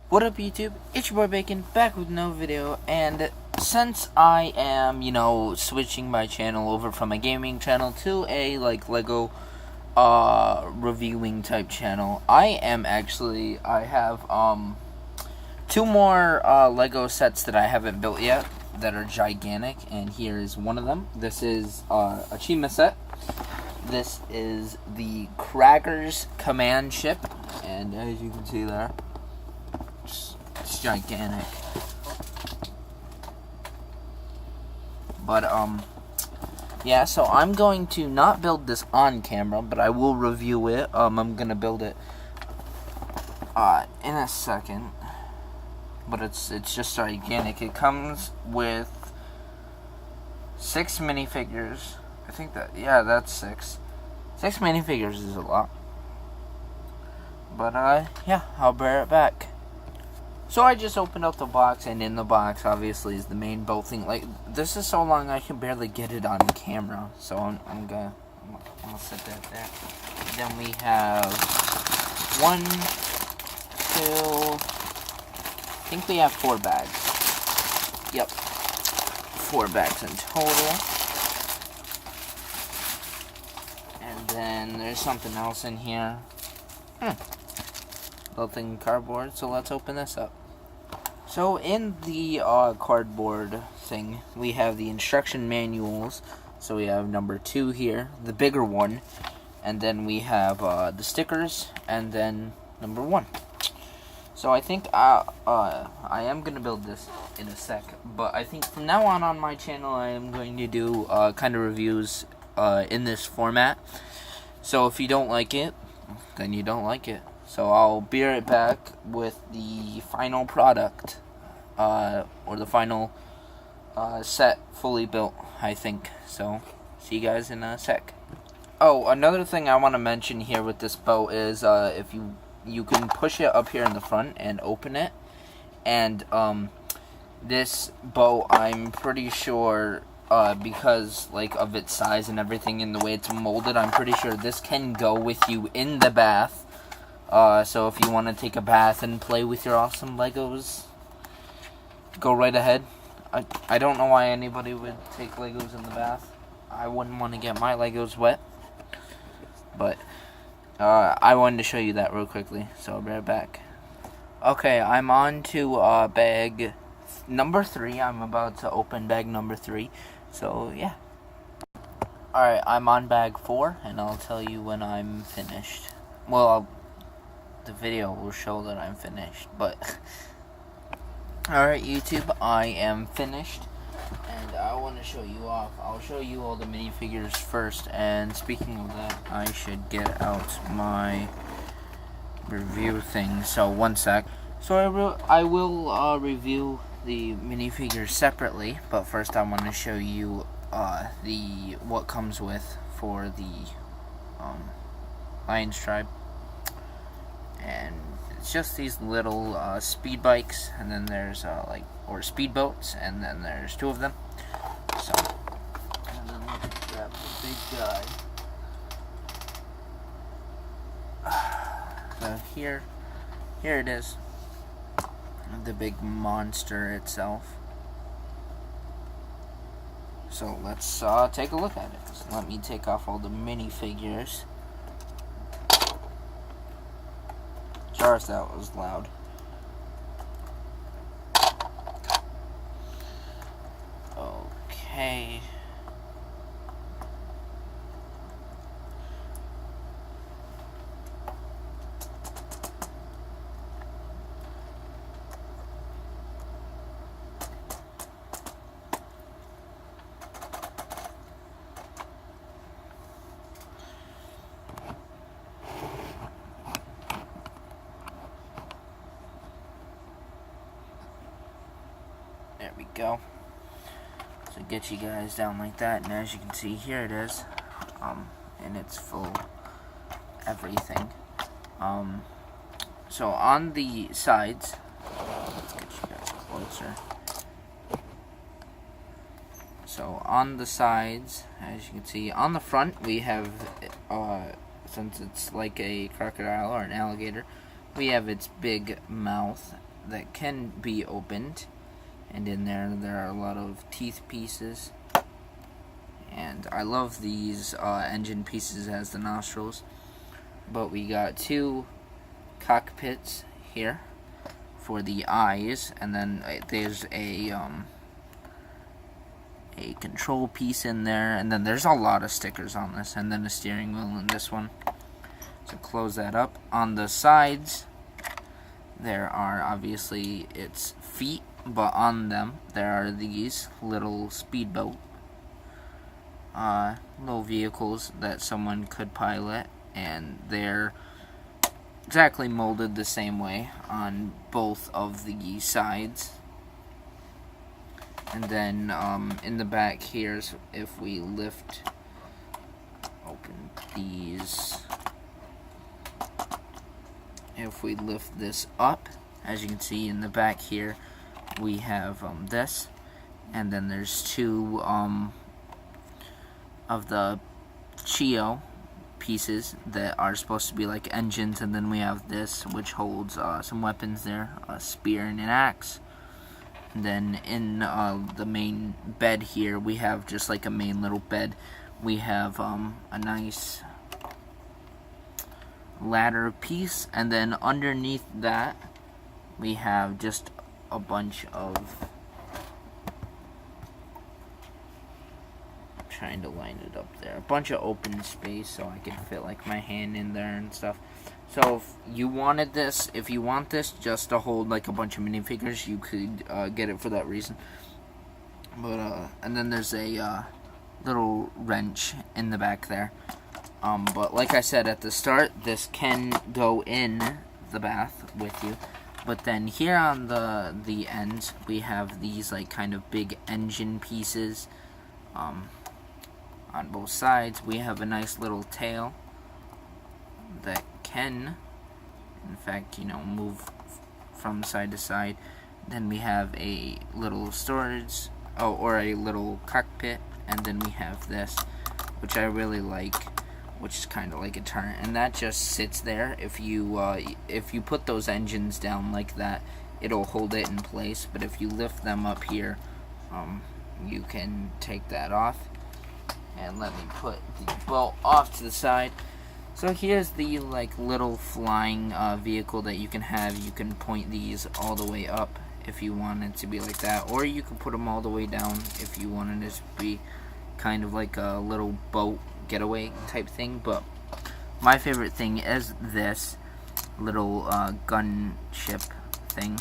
What up, YouTube? It's your boy Bacon, back with no video, and since I am, switching my channel over from a gaming channel to a, Lego, reviewing type channel, I have, two more, Lego sets that I haven't built yet that are gigantic, and here is one of them. This is, a chima set. This is the Craggers command ship, and as you can see there, it's gigantic. But, yeah, so I'm going to not build this on camera, but I will review it. I'm gonna build it, in a second. But it's just gigantic. It comes with 6 minifigures. I think that's 6. 6 minifigures is a lot. But, yeah, I'll bear it back. So I just opened up the box, and in the box, obviously, is the main boat thing. Like, this is so long I can barely get it on camera. So I'm gonna set that there. Then we have 1, 2, I think we have 4 bags. Yep, 4 bags in total. And then there's something else in here. Little thing cardboard, so let's open this up. So in the cardboard thing, we have the instruction manuals. So we have number 2 here, the bigger one, and then we have the stickers, and then number 1. So I think I am gonna build this in a sec, but I think from now on my channel I am going to do kind of reviews in this format. So if you don't like it, then you don't like it. So I'll be right back with the final product, or the final set fully built, I think. So, see you guys in a sec. Oh, another thing I want to mention here with this boat is if you can push it up here in the front and open it. And this boat, I'm pretty sure, because of its size and everything and the way it's molded, I'm pretty sure this can go with you in the bath. So if you want to take a bath and play with your awesome Legos, go right ahead. I don't know why anybody would take Legos in the bath. I wouldn't want to get my Legos wet. But, I wanted to show you that real quickly, so I'll be right back. Okay, I'm on to, bag number 3. I'm about to open bag number 3. So, yeah. Alright, I'm on bag 4, and I'll tell you when I'm finished. Well, the video will show that I'm finished, but alright, YouTube, I am finished, and I want to show you off. I'll show you all the minifigures first, and speaking of that, I should get out my review thing, so one sec. So I will review the minifigures separately, but first I want to show you what comes with for the Lions tribe. And it's just these little speed bikes, and then there's or speed boats, and then there's 2 of them. So, and then let's grab the big guy. So here it is, the big monster itself. So let's take a look at it. So let me take off all the minifigures. Jars, that was loud. Okay. There we go. So get you guys down like that, and as you can see, here it is. And it's full everything. So on the sides, let's get you guys closer. So on the sides, as you can see, on the front we have, since it's like a crocodile or an alligator, we have its big mouth that can be opened, and in there are a lot of teeth pieces. And I love these engine pieces as the nostrils. But we got 2 cockpits here for the eyes, and then there's a control piece in there, and then there's a lot of stickers on this, and then a steering wheel in this one. So close that up. On the sides, there are obviously its feet, but on them there are these little speedboat little vehicles that someone could pilot, and they're exactly molded the same way on both of the sides. And then in the back here, if we open these, if we lift this up, as you can see in the back here, we have this, and then there's 2 of the chio pieces that are supposed to be like engines, and then we have this, which holds some weapons there, a spear and an axe. And then in the main bed here, we have just like a main little bed. We have a nice ladder piece, and then underneath that we have just a bunch of, trying to line it up there, a bunch of open space so I can fit like my hand in there and stuff. So if you wanted this, if you want this just to hold like a bunch of minifigures, you could get it for that reason. But and then there's a little wrench in the back there. But like I said at the start, this can go in the bath with you. But then here on the ends, we have these like kind of big engine pieces. On both sides, we have a nice little tail that can, in fact, move from side to side. Then we have a little storage, or a little cockpit, and then we have this, which I really like, which is kind of like a turret, and that just sits there. If you put those engines down like that, it'll hold it in place. But if you lift them up here, you can take that off. And let me put the bolt off to the side. So here's the like little flying vehicle that you can have. You can point these all the way up if you want it to be like that, or you can put them all the way down if you wanted it to be kind of like a little boat getaway type thing. But my favorite thing is this little gunship thing.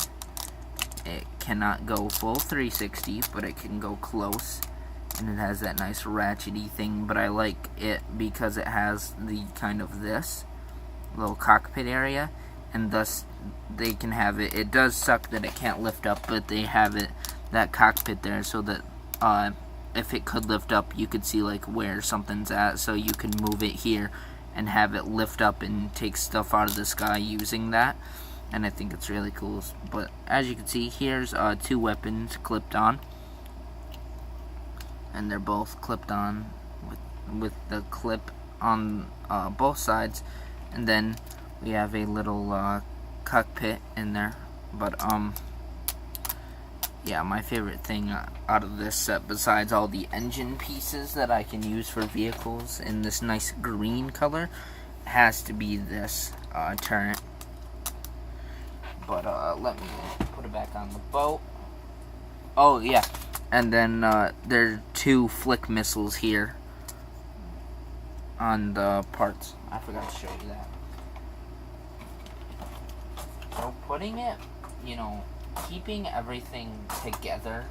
It cannot go full 360, but it can go close. And it has that nice ratchety thing, but I like it because it has the kind of this little cockpit area, and thus they can have it. It does suck that it can't lift up, but they have it, that cockpit there, so that if it could lift up, you could see like where something's at, so you can move it here and have it lift up and take stuff out of the sky using that. And I think it's really cool. But as you can see, here's 2 weapons clipped on. And they're both clipped on with the clip on both sides. And then we have a little cockpit in there. But yeah, my favorite thing out of this set, besides all the engine pieces that I can use for vehicles in this nice green color, has to be this turret. But let me put it back on the boat. Oh yeah. And then there are 2 flick missiles here on the parts. I forgot to show you that. So putting it, keeping everything together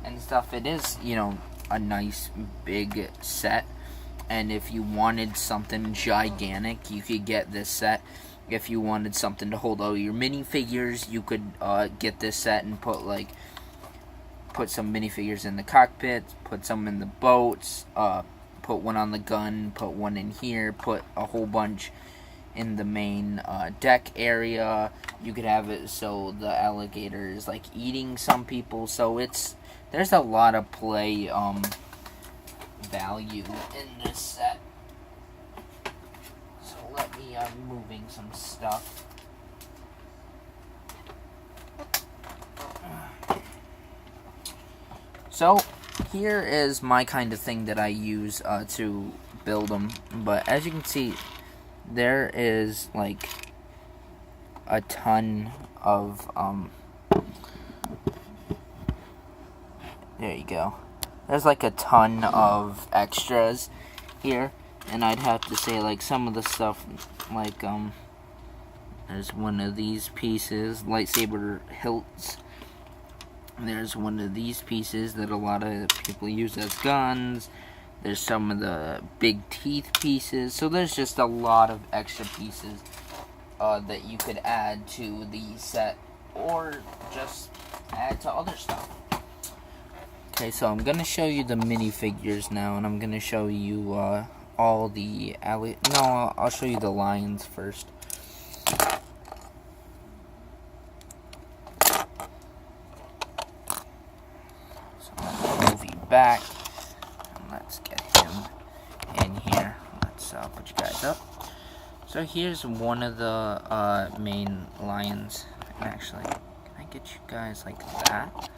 and stuff, it is, a nice big set. And if you wanted something gigantic, you could get this set. If you wanted something to hold all your minifigures, you could get this set and put some minifigures in the cockpit, put some in the boats, put one on the gun, put one in here, put a whole bunch in the main deck area. You could have it so the alligator is like eating some people. So there's a lot of play value in this set. So let me moving some stuff. So here is my kind of thing that I use to build them. But as you can see, there is like a ton of there you go. There's like a ton of extras here, and I'd have to say like some of the stuff like there's one of these pieces, lightsaber hilts. There's one of these pieces that a lot of people use as guns. There's some of the big teeth pieces. So there's just a lot of extra pieces that you could add to the set, or just add to other stuff. Okay, so I'm gonna show you the minifigures now, and I'm gonna show you all the I'll show you the lions first. So move you back, and let's get him in here. Let's put you guys up. So here's one of the main lions. And actually, can I get you guys like that?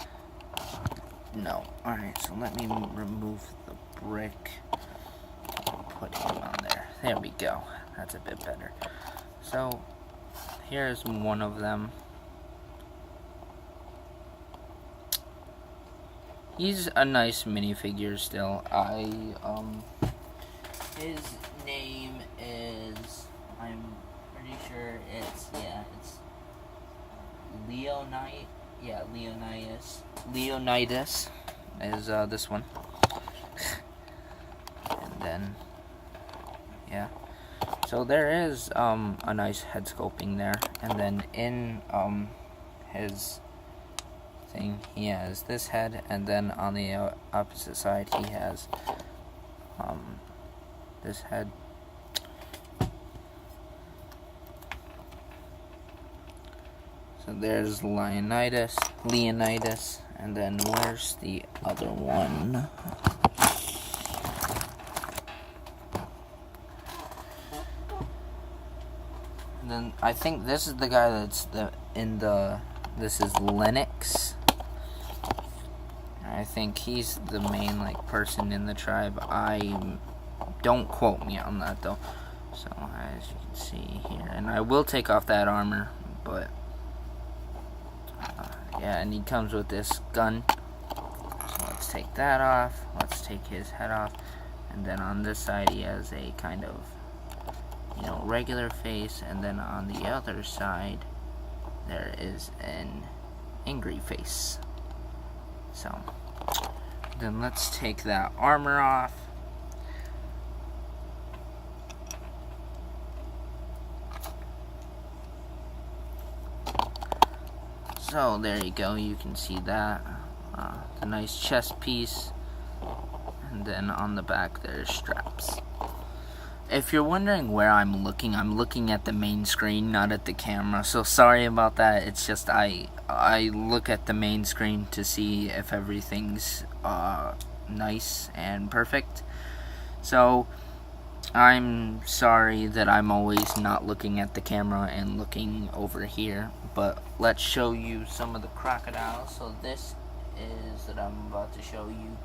No. Alright, so let me remove the brick. Put him on there. There we go. That's a bit better. So, here's one of them. He's a nice minifigure still. His name is, I'm pretty sure it's Leonidas is this one. And then, yeah. So there is a nice head sculpting there. And then in his thing, he has this head. And then on the opposite side, he has this head. So there's Leonidas, and then where's the other one? And then I think this is the guy that's this is Lennox. I think he's the main like person in the tribe. Don't quote me on that though. So as you can see here, and I will take off that armor, but yeah, and he comes with this gun. So let's take that off. Let's take his head off. And then on this side he has a kind of, regular face. And then on the other side there is an angry face. So then let's take that armor off. So there you go, you can see that, the nice chest piece, and then on the back there's straps. If you're wondering where I'm looking at the main screen, not at the camera, so sorry about that. It's just I look at the main screen to see if everything's nice and perfect. So I'm sorry that I'm always not looking at the camera and looking over here, but let's show you some of the crocodiles. So this is that I'm about to show you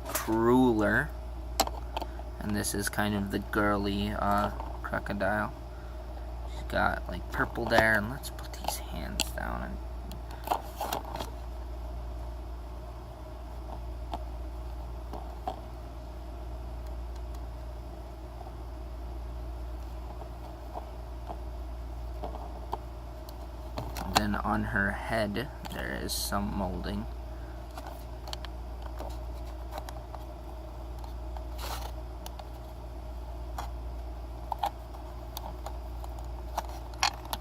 Crueler, and this is kind of the girly crocodile. She's got like purple there, and let's put these hands down and then on her head there is some molding.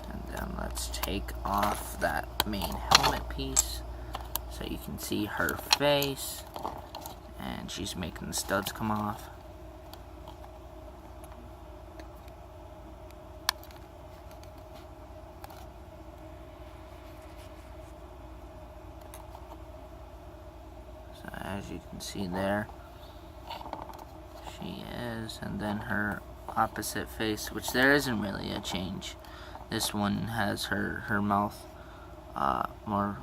And then let's take off that main helmet piece so you can see her face, and she's making the studs come off. As you can see there, she is, and then her opposite face, which there isn't really a change. This one has her mouth more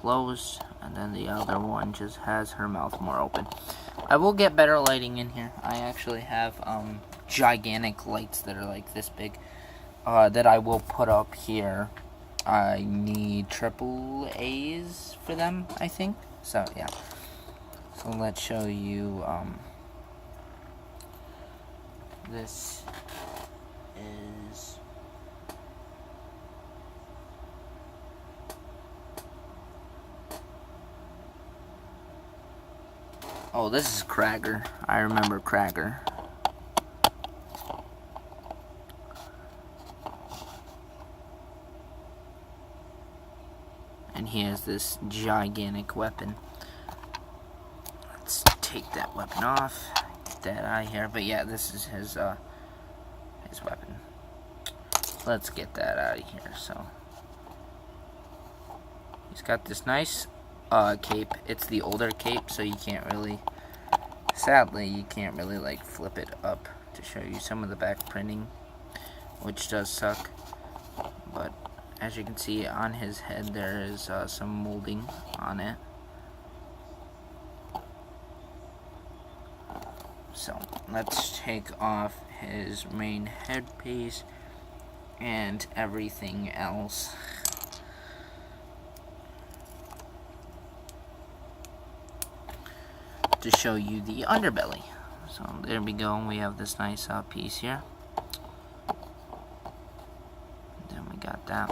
closed, and then the other one just has her mouth more open. I will get better lighting in here. I actually have gigantic lights that are like this big that I will put up here. I need triple A's for them, I think. So yeah. So let's show you this is oh, this is Cragger. I remember Cragger. And he has this gigantic weapon. Let's take that weapon off. Get that out of here. But yeah, this is his weapon. Let's get that out of here. So he's got this nice cape. It's the older cape, so you can't really, sadly, you can't really like flip it up to show you some of the back printing, which does suck. But as you can see on his head, there is some molding on it. So let's take off his main headpiece and everything else. To show you the underbelly. So there we go. We have this nice piece here. Then we got that.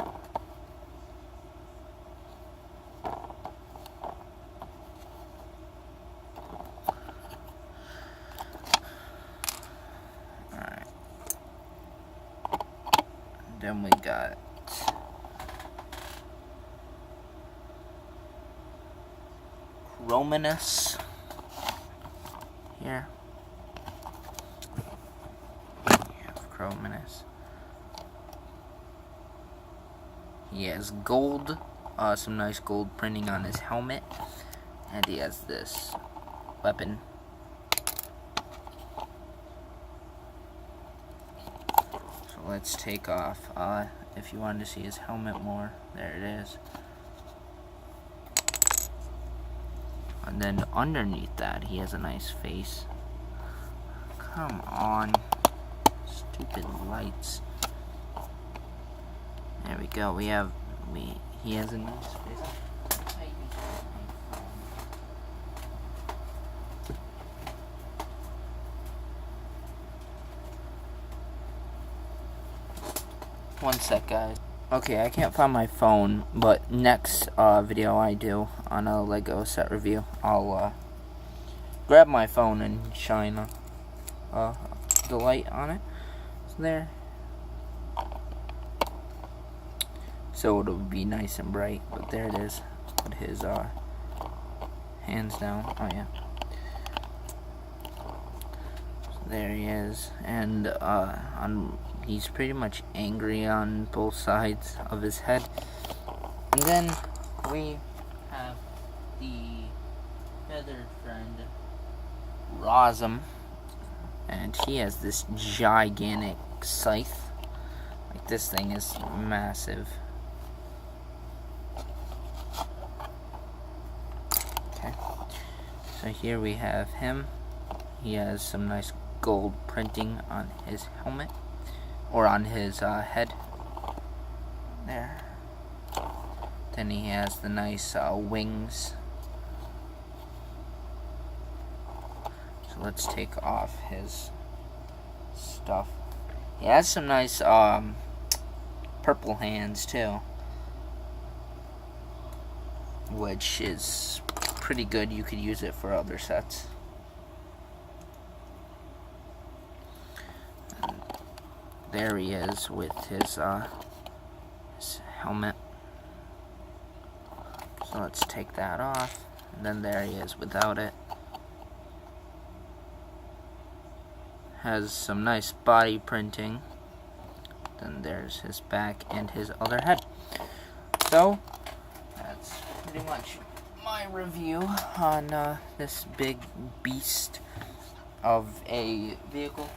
Alright. Then we got Romanus here. We have Chrominus. He has gold, some nice gold printing on his helmet, and he has this weapon. So let's take off. If you wanted to see his helmet more, there it is. And then underneath that, he has a nice face. Come on. Stupid lights. There we go. He has a nice face. One sec, guys. Okay, I can't find my phone, but next video I do on a Lego set review, I'll grab my phone and shine the light on it. So there. So it'll be nice and bright, but there it is. Put his hands down. Oh yeah. So there he is, and he's pretty much angry on both sides of his head. And then we have the feathered friend, Rosm, and he has this gigantic scythe. Like, this thing is massive. Okay, so here we have him. He has some nice gold printing on his helmet. Or on his head. There. Then he has the nice wings. So let's take off his stuff. He has some nice purple hands too, which is pretty good. You could use it for other sets. There he is with his helmet. So let's take that off. And then there he is without it. Has some nice body printing. Then there's his back and his other head. So that's pretty much my review on this big beast of a vehicle.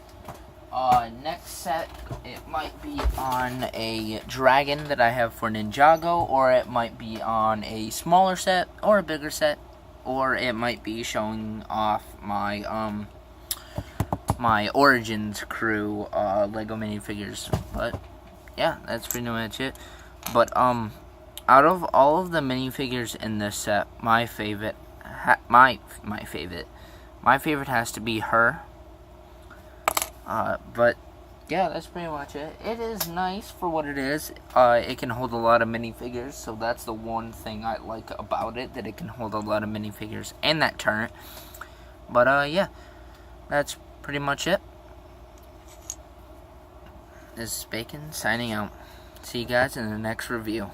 Next set, it might be on a dragon that I have for Ninjago, or it might be on a smaller set, or a bigger set, or it might be showing off my, my Origins crew, Lego minifigures. But, yeah, that's pretty much it. But, out of all of the minifigures in this set, my favorite has to be her. But yeah, that's pretty much it. It is nice for what it is. It can hold a lot of minifigures, so that's the one thing I like about it, that it can hold a lot of minifigures and that turret. But yeah, that's pretty much it. This is Bacon signing out. See you guys in the next review.